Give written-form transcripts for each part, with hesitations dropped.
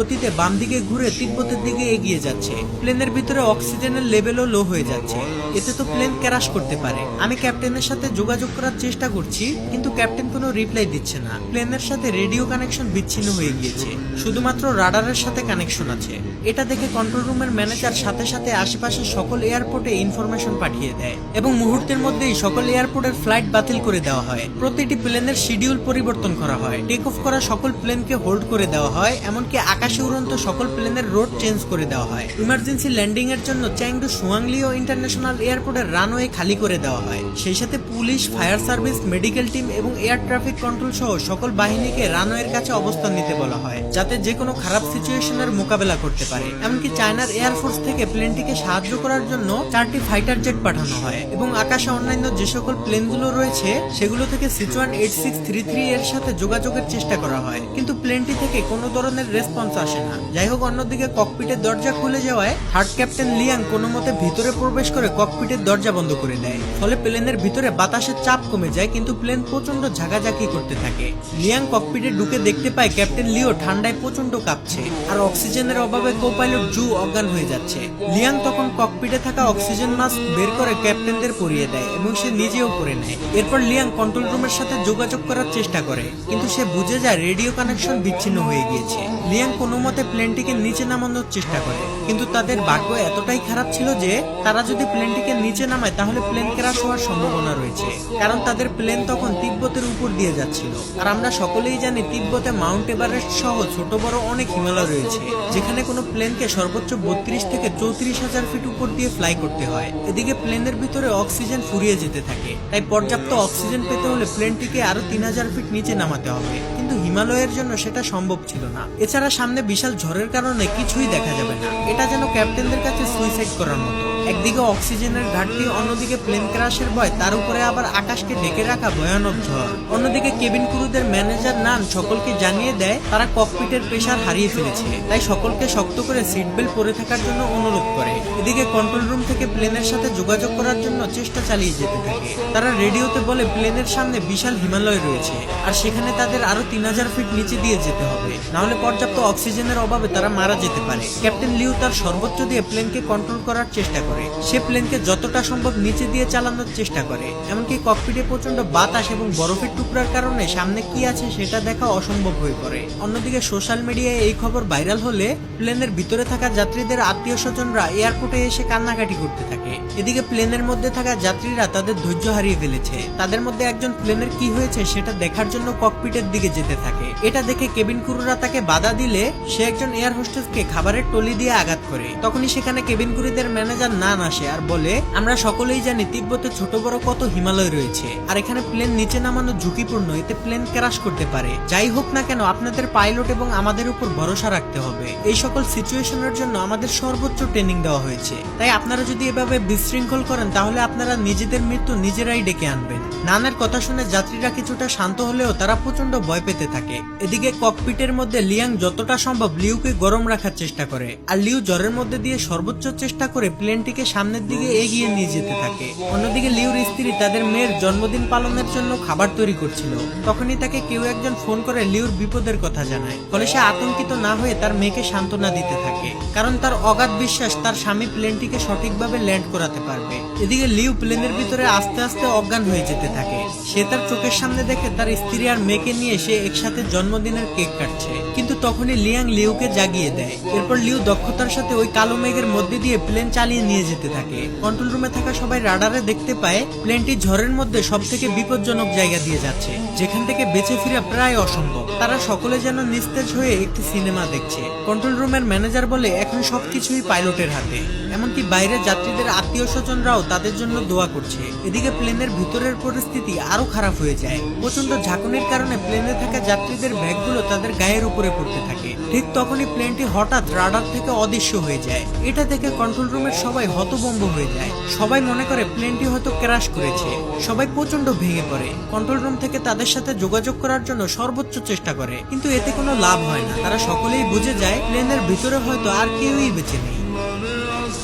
গতিতে বাম দিকে ঘুরে তিব্বতের দিকে এগিয়ে যাচ্ছে। প্লেনের ভিতরে অক্সিজেনের লেভেলও লো হয়ে যাচ্ছে। এতে তো প্লেন ক্র্যাশ করতে পারে। আমি ক্যাপ্টেনের সাথে যোগাযোগ করার চেষ্টা করছি, কিন্তু ক্যাপ্টেন কোনো রিপ্লাই দিচ্ছে না। প্লেনের সাথে রেডিও কানেকশন বিচ্ছিন্ন হয়ে গিয়েছে, শুধুমাত্র রাডারের সাথে কানেকশন আছে। এটা দেখে কন্ট্রোল রুমের ম্যানেজার সাথে সাথে আশেপাশের সকল এয়ারপোর্টে ইনফরমেশন পাঠিয়ে দেয় এবং মুহূর্তের মধ্যেই সকল এয়ারপোর্টের ফ্লাইট বাতিল করে দেওয়া হয়। প্রতিটি প্লেনের শিডিউল পরিবর্তন করা হয়। টেক অফ করা সকল প্লেনকে হোল্ড করে দেওয়া হয়, এমনকি আকাশে উড়ন্ত সকল প্লেনের রোড চেঞ্জ করে দেওয়া হয়। ইমার্জেন্সি ল্যান্ডিং এর জন্য চ্যাংডু সুয়াংলিও ইন্টারন্যাশনাল এয়ারপোর্টের রানওয়ে খালি করে দেওয়া হয়। সেই সাথে police, fire service, medical team এবং এয়ার ট্রাফিক কন্ট্রোল সহ সকল বাহিনীকে রানওয়ের কাছে অবস্থান নিতে বলা হয়, যাতে যে কোনো খারাপ সিচুয়েশনের মোকাবেলা করতে পারে। এমনকি চায়নার এয়ারফোর্স থেকে প্লেনটিকে সাহায্য করার জন্য 4টি ফাইটার জেট পাঠানো হয় এবং আকাশে অন্যান্য যে সকল প্লেনগুলো রয়েছে সেগুলো থেকে সিচুয়ান 8633 এর সাথে যোগাযোগের চেষ্টা করা হয়, কিন্তু প্লেনটি থেকে কোনো ধরনের রেসপন্স আসে না। যাই হোক, অন্যদিকে ককপিটের দরজা খুলে যাওয়ায় থার্ড ক্যাপ্টেন লিয়াং কোনো মতে ভিতরে প্রবেশ করে ককপিটের দরজা বন্ধ করে দেয়। ফলে প্লেনের ভিতরে বাতাসের চাপ কমে যায়, কিন্তু প্লেন প্রচন্ড ঝাঁকাঝাঁকি করতে থাকে। লিয়াং ককপিটে ঢুকে দেখতে পায় ক্যাপ্টেন লিও ঠান্ডায় প্রচন্ড কাঁপছে আর অক্সিজেনের অভাবে কো-পাইলট জু অজ্ঞান হয়ে যাচ্ছে। লিয়াং তখন ককপিটে থাকা অক্সিজেন মাস্ক বের করে ক্যাপ্টেনদের পরিয়ে দেয় এবং সে নিজেও পরে নেয়। এরপর লিয়াং কন্ট্রোল রুমের সাথে যোগাযোগ করার চেষ্টা করে, কিন্তু সে বুঝে যায় রেডিও কানেকশন বিচ্ছিন্ন হয়ে গিয়েছে। লিয়াং কোনো মতে প্লেনটিকে নিচে নামানোর চেষ্টা করে, কিন্তু তাদের ভাগ্য এতটাই খারাপ ছিল যে তারা যদি প্লেনটিকে নিচে নামায় তাহলে প্লেন ক্র্যাশ হওয়ার সম্ভাবনা রয়েছে, কারণ তাদের প্লেন তখন তিব্বতের উপর দিয়ে যাচ্ছিল। আর আমরা সকলেই জানি তিব্বতে মাউন্ট এভারেস্ট সহ ছোট বড় অনেক হিমালয় রয়েছে, যেখানে কোনো প্লেনকে সর্বোচ্চ 32 থেকে 34,000 ফিট উপর দিয়ে ফ্লাই করতে হয়। এদিকে প্লেনের ভিতরে অক্সিজেন ফুরিয়ে যেতে থাকে, তাই পর্যাপ্ত অক্সিজেন পেতে হলে প্লেনটিকে আরো 3000 ফিট নিচে নামাতে হবে, কিন্তু হিমালয়ের জন্য সেটা সম্ভব ছিল না। এছাড়া সামনে বিশাল ঝড়ের কারণে কিছুই দেখা যাবে না। এটা যেন ক্যাপ্টেনদের কাছে সুইসাইড করার মতো। একদিকে অক্সিজেনের ঘাটতি, অন্যদিকে প্লেন ক্র্যাশের ভয়, তার উপরে আবার আকাশকে ঢেকে রাখা ভয়ানক ঝড়। অন্যদিকে কেবিন ক্রুদের ম্যানেজার নান সকলকে জানিয়ে দেয় তারা ককপিটের প্রেসার হারিয়ে ফেলেছে, তাই সকলকে শক্ত করে সিট বেল্ট পরে থাকার জন্য অনুরোধ করে। এদিকে কন্ট্রোল রুম থেকে প্লেনের সাথে যোগাযোগ করার জন্য চেষ্টা চালিয়ে যেতে থাকে। তারা রেডিওতে বলে প্লেনের সামনে বিশাল হিমালয় রয়েছে আর সেখানে তাদের আরো 3000 ফিট নিচে দিয়ে যেতে হবে, নাহলে পর্যাপ্ত অক্সিজেনের অভাবে তারা মারা যেতে পারে। ক্যাপ্টেন লিউ তার সর্বোচ্চ দিয়ে প্লেনকে কন্ট্রোল করার চেষ্টা করে। সে প্লেনকে যতটা সম্ভব নিচে দিয়ে চালানোর চেষ্টা করে, এমনকি ককপিটে প্রচন্ড বাতাস এবং বরফের টুকরার কারণে সামনে কি আছে সেটা দেখা অসম্ভব হয়ে পড়ে। অন্যদিকে সোশ্যাল মিডিয়ায় এই খবর ভাইরাল হলে প্লেনের ভিতরে থাকা যাত্রীদের আত্মীয় স্বজনরা এয়ারপোর্টে এসে কান্নাকাটি করতে থাকে। এদিকে প্লেনের মধ্যে থাকা যাত্রীরা তাদের ধৈর্য হারিয়ে ফেলেছে। তাদের মধ্যে একজন প্লেনের কি হয়েছে সেটা দেখার জন্য ককপিটের দিকে যেতে থাকে। এটা দেখে কেবিন ক্রুরা তাকে বাধা দিলে সে একজন এয়ার হোস্টেসকে খাবারের টলি দিয়ে আঘাত করে। তখনই সেখানে কেবিন ক্রুদের ম্যানেজার নান আসে আর বলে, আমরা সকলেই জানি তিব্বতে ছোট বড় কত হিমালয় রয়েছে আর এখানে প্লেন নিচে নামানো ঝুঁকিপূর্ণ, এতে প্লেন ক্র্যাশ করতে পারে। যাই হোক না কেন আপনাদের পাইলট এবং আমাদের উপর ভরসা রাখতে হবে। এই সকল সিচুয়েশনের জন্য আমাদের সর্বোচ্চ ট্রেনিং দেওয়া হয়েছে, তাই আপনারা যদি এভাবে বিশৃঙ্খল করেন তাহলে আপনারা নিজেদের মৃত্যু নিজেরাই ডেকে আনবেন। নানের কথা শুনে যাত্রীরা কিছুটা শান্ত হলেও তারা প্রচন্ড ভয় পেতে থাকে। এদিকে ককপিটের মধ্যে লিয়াং যতটা সম্ভব লিউকে গরম রাখার চেষ্টা করে আর লিউ জ্বরের মধ্যে দিয়ে সর্বোচ্চ চেষ্টা করে প্লেনটিকে সামনের দিকে এগিয়ে নিয়ে যেতে থাকে। অন্যদিকে লিউর স্ত্রী তাদের মেয়ের জন্মদিন পালনের জন্য খাবার তৈরি করছিল। তখনই তাকে কেউ একজন ফোন করে লিউর বিপদের কথা জানায়। ফলে সে আতঙ্কিত না হয়ে তার মেয়েকে সান্ত্বনা দিতে থাকে, কারণ তার অগাধ বিশ্বাস তার স্বামী প্লেনটিকে সঠিকভাবে ল্যান্ড করাতে পারবে। এদিকে লিউ প্লেনের ভিতরে আস্তে আস্তে অজ্ঞান হয়ে যেতে থাকে। সে তার চোখের সামনে দেখে তার স্ত্রী আর মেয়েকে নিয়ে সে একসাথে জন্মদিনের কেক কাটছে, কিন্তু তখনই লিয়াং লিউকে জাগিয়ে দেয়। এরপর লিউ দক্ষতার সাথে ওই কালো মেঘের মধ্যে দিয়ে প্লেন চালিয়ে নিয়ে যেতে থাকে। কন্ট্রোল রুমে থাকা সবাই রাডারে দেখতে পায় প্লেনটি ঝড়ের মধ্যে সব থেকে বিপজ্জনক জায়গা দিয়ে যাচ্ছে, যেখান থেকে বেঁচে ফিরা প্রায় অসম্ভব। তারা সকলে যেন নিস্তেজ হয়ে একটি সিনেমা দেখছে। কন্ট্রোল রুমের ম্যানেজার বলে এখন সবকিছুই পাইলটের হাতে, এমনকি বাইরে যাত্রীদের আত্মীয় স্বজনরাও তাদের জন্য দোয়া করছে। এদিকে প্লেনের ভিতরের পরিস্থিতি আরো খারাপ হয়ে যায়। প্রচন্ড ঝাঁকুনির কারণে প্লেনে থাকা যাত্রীদের ব্যাগগুলো তাদের গায়ের উপরে পড়তে থাকে। ঠিক তখনই প্লেনটি হঠাৎ রাডার থেকে অদৃশ্য হয়ে যায়। এটা দেখে কন্ট্রোল রুমের সবাই হতভম্ব হয়ে যায়। সবাই মনে করে প্লেনটি হয়তো ক্র্যাশ করেছে। সবাই প্রচন্ড ভেঙে পড়ে। কন্ট্রোল রুম থেকে তাদের সাথে যোগাযোগ করার জন্য সর্বোচ্চ চেষ্টা করে, কিন্তু এতে কোনো লাভ হয় না। তারা সকলেই বুঝে যায় প্লেনের ভিতরে হয়তো আর কেউই বেঁচে নেই।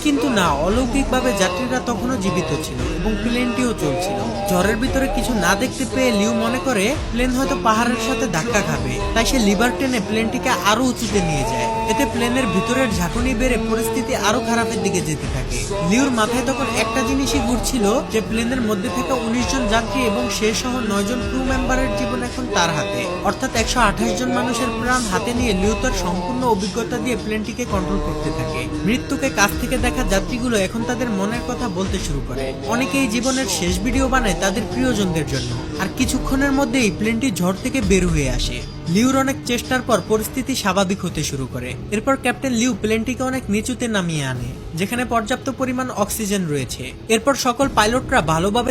কিন্তু না, অলৌকিকভাবে যাত্রীরা তখনও জীবিত ছিল এবং প্লেনটিও চলছিল। ঝড়ের ভিতরে কিছু না দেখতে পেয়ে লিউ মনে করে প্লেন হয়তো পাহাড়ের সাথে ধাক্কা খাবে, তাই সে লিভার টেনে প্লেনটিকে আরো উঁচুতে নিয়ে যায়। এতে প্লেনের ভিতরের ঝাঁকুনি বেড়ে পরিস্থিতি আরো খারাপের দিকে যেতে থাকে। লিউর মাথায় তখন একটা জিনিসই ঘুরছিল যে প্লেনের মধ্যে থাকা 19 জন যাত্রী এবং সে সহ 9 জন ক্রু মেম্বারের জীবন এখন তার হাতে, অর্থাৎ 128 জন মানুষের প্রাণ হাতে নিয়ে লিউ তার সম্পূর্ণ অভিজ্ঞতা দিয়ে প্লেনটিকে কন্ট্রোল করতে থাকে। মৃত্যুকে কাছ থেকে দেখা যাত্রীগুলো এখন তাদের মনের কথা বলতে শুরু করে। অনেকেই জীবনের শেষ ভিডিও বানায় তাদের প্রিয়জনদের জন্য। আর কিছুক্ষণের মধ্যেই প্লেনটি ঝড় থেকে বের হয়ে আসে। লিউর অনেক চেষ্টার পর পরিস্থিতি স্বাভাবিক হতে শুরু করে। এরপর ক্যাপ্টেন লিউ প্লেনটিকে অনেক নিচুতে নামিয়ে আনে, যেখানে পর্যাপ্ত পরিমাণ অক্সিজেন রয়েছে। এরপর সকল পাইলটরা ভালোভাবে